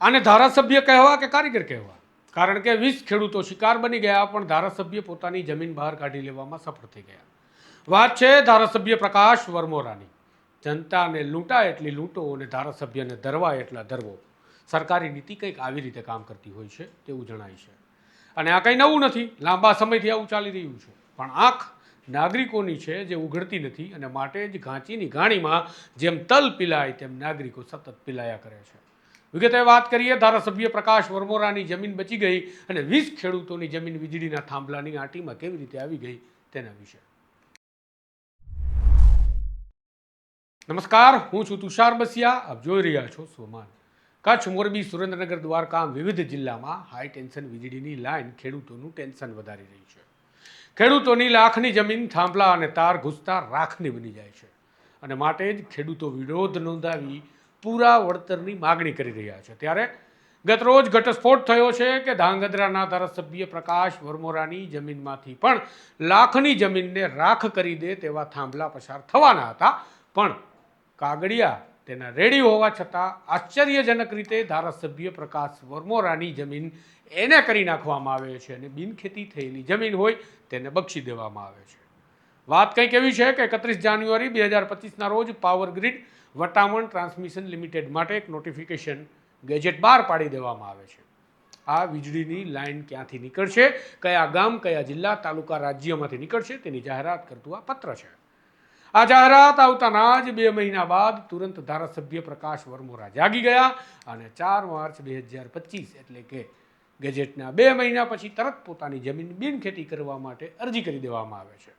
આને ધારાસભ્ય કહેવા કે કારીગર કહેવા? કારણ કે 20 ખેડૂતો શિકાર બની ગયા, પણ ધારાસભ્ય પોતાની જમીન બહાર કાઢી લેવામાં સફળ થઈ ગયા. વાત છે ધારાસભ્ય પ્રકાશ વરમોરાની. જનતાને લૂંટા એટલી લૂંટો અને ધારાસભ્યને ધરવા એટલા ધરવો. સરકારી નીતિ કંઈક આવી રીતે કામ કરતી હોય છે તેવું જણાય છે. અને આ કંઈ નવું નથી, લાંબા સમયથી આવું ચાલી રહ્યું છે. પણ આંખ નાગરિકોની છે જે ઉઘડતી નથી, અને માટે જ ઘાંચીની ઘાણીમાં જેમ તલ પીલાય તેમ નાગરિકો સતત પીલાયા કરે છે. વિગતે વાત કરીએ, ધારાસભ્ય પ્રકાશ વરમોરાની જમીન બચી ગઈ અને 20 ખેડૂતોની જમીન વીજળીના થાંભલાની આંટીમાં કેવી રીતે આવી ગઈ તેના વિશે. નમસ્કાર, હું છું તુષાર બસિયા. આપ જોઈ રહ્યા છો સ્વમાન. કચ્છ, મોરબી, સુરેન્દ્રનગર, દ્વારકા વિવિધ જિલ્લામાં હાઈ ટેન્શન વીજળીની લાઇન ખેડૂતોનું ટેન્શન વધારી રહી છે. ખેડૂતોની લાખની જમીન થાંભલા અને તાર ઘૂસતા રાખની બની જાય છે, અને માટે જ ખેડૂતો વિરોધ નોંધાવી પૂરા વળતરની માગણી કરી રહ્યા છે. ત્યારે ગતરોજ ઘટસ્ફોટ થયો છે કે ધાંગધ્રાના ધારાસભ્ય પ્રકાશ વરમોરાની જમીનમાંથી પણ લાખની જમીનને રાખ કરી દે તેવા થાંભલા પસાર થવાના હતા, પણ કાગડિયા તેના રેડી હોવા છતાં આશ્ચર્યજનક રીતે ધારાસભ્ય પ્રકાશ વરમોરાની જમીન એને કરી નાખવામાં આવે છે અને બિનખેતી થયેલી જમીન હોય તેને બક્ષી દેવામાં આવે છે. વાત કંઈક એવી છે કે 31 જાન્યુઆરી 2025ના રોજ power grid Vataman transmission limited માટે એક નોટિફિકેશન ગેજેટ બહાર પાડી દેવામાં આવે છે. આ વીજળીની લાઇન ક્યાંથી નીકળશે, કયા ગામ, કયા જિલ્લા, તાલુકા, રાજ્યમાંથી નીકળશે તેની જાહેરાત કરતું આ પત્ર છે. આ જાહેરાત આવતાના જ 2 મહિના બાદ તુરંત ધારાસભ્ય પ્રકાશ વરમોરા જાગી ગયા અને 4 માર્ચ 2025 એટલે કે ગેજેટના 2 મહિના પછી તરત પોતાની જમીન બિનખેતી કરવા માટે અરજી કરી દેવામાં આવે છે.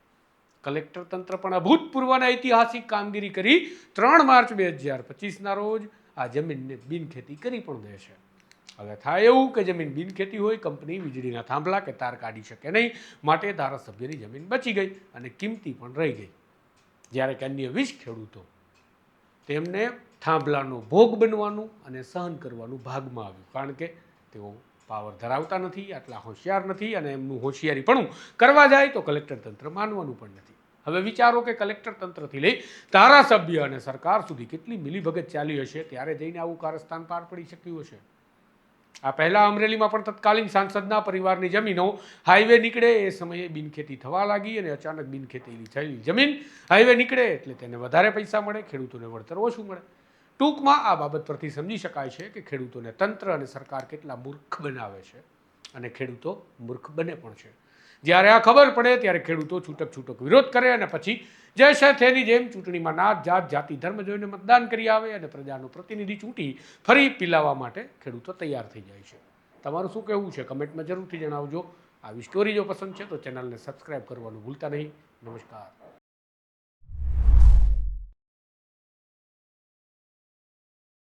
કલેક્ટર તંત્ર પણ અભૂતપૂર્વ અને ઐતિહાસિક કામગીરી કરી 3 માર્ચ 2025ના રોજ આ જમીનને બિનખેતી કરી પણ દે છે. હવે થાય એવું કે જમીન બિનખેતી હોય, કંપની વીજળીના થાંભલા કે તાર કાઢી શકે નહીં, માટે ધારાસભ્યની જમીન બચી ગઈ અને કિંમતી પણ રહી ગઈ. જ્યારે કે અન્ય 20 ખેડૂતો તેમને થાંભલાનો ભોગ બનવાનું અને સહન કરવાનું ભાગમાં આવ્યું, કારણ કે તેઓ પાવર ધરાવતા નથી, આટલા હોશિયાર નથી, અને એમનું હોશિયારી પણ કરવા જાય તો કલેક્ટર તંત્ર માનવાનું પણ નથી. હવે વિચારો કે કલેક્ટર તંત્રથી લઈ ધારાસભ્ય અને સરકાર સુધી કેટલી મિલીભગત ચાલી હશે ત્યારે જઈને આવું કારસ્તાન પાર પડી શક્યું હશે. આ પહેલા અમરેલીમાં પણ તત્કાલીન સાંસદના પરિવારની જમીનો હાઈવે નીકળે એ સમયે બિનખેતી થવા લાગી, અને અચાનક બિનખેતી થયેલી જમીન હાઈવે નીકળે એટલે તેને વધારે પૈસા મળે, ખેડૂતોને વળતર ઓછું મળે. ટૂંકમાં આ બાબત પરથી સમજી શકાય છે કે ખેડૂતોને તંત્ર અને સરકાર કેટલા મૂર્ખ બનાવે છે, અને ખેડૂતો મૂર્ખ બને પણ છે. જ્યારે આ ખબર પડે ત્યારે ખેડૂતો છૂટક વિરોધ કરે, અને પછી જૈસે થેની જેમ ચૂંટણીમાં નાત, જાત, જાતિ, ધર્મ જોઈને મતદાન કરી આવે અને પ્રજાનો પ્રતિનિધિ ચૂંટી ફરી પીલાવા માટે ખેડૂતો તૈયાર થઈ જાય છે. તમારું શું કહેવું છે કમેન્ટમાં જરૂરથી જણાવજો. આવી સ્ટોરી જો પસંદ છે તો ચેનલને સબસ્ક્રાઈબ કરવાનું ભૂલતા નહીં. નમસ્કાર.